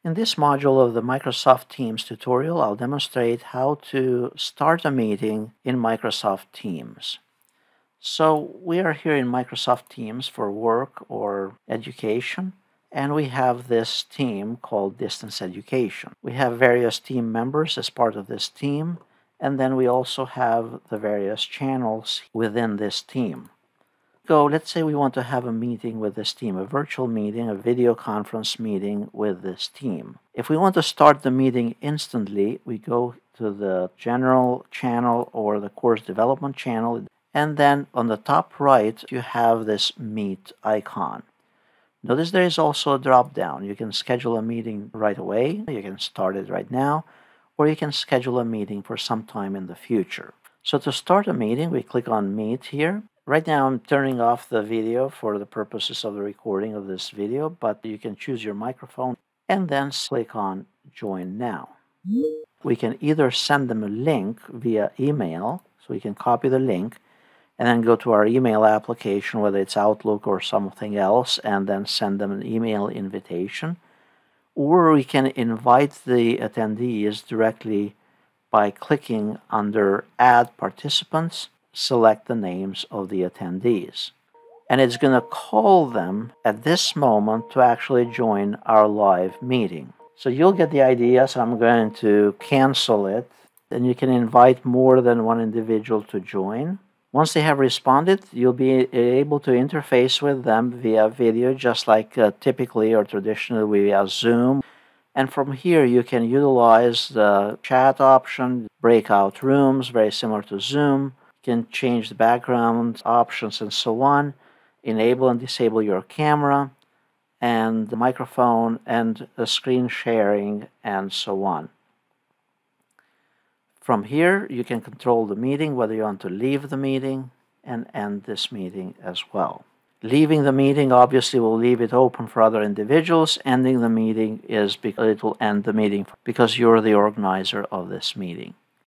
In this module of the Microsoft Teams tutorial, I'll demonstrate how to start a meeting in Microsoft Teams. So we are here in Microsoft Teams for work or education, and we have this team called Distance Education. We have various team members as part of this team, and then we also have the various channels within this team. Let's say we want to have a meeting with this team, a virtual meeting, a video conference meeting with this team. If we want to start the meeting instantly, we go to the General channel or the Course Development channel, and then on the top right, you have this Meet icon. Notice there is also a drop-down. You can schedule a meeting right away, you can start it right now, or you can schedule a meeting for some time in the future. So to start a meeting, we click on Meet here. Right now I'm turning off the video for the purposes of the recording of this video, but you can choose your microphone and then click on Join Now. We can either send them a link via email, so we can copy the link and then go to our email application, whether it's Outlook or something else, and then send them an email invitation. Or we can invite the attendees directly by clicking under Add Participants, select the names of the attendees. And it's going to call them at this moment to actually join our live meeting. So you'll get the idea, so I'm going to cancel it. And you can invite more than one individual to join. Once they have responded, you'll be able to interface with them via video, just like typically or traditionally via Zoom. And from here, you can utilize the chat option, breakout rooms, very similar to Zoom. You can change the background options and so on, enable and disable your camera, and the microphone, and the screen sharing, and so on. From here, you can control the meeting, whether you want to leave the meeting and end this meeting as well. Leaving the meeting obviously will leave it open for other individuals. Ending the meeting is because it will end the meeting because you're the organizer of this meeting.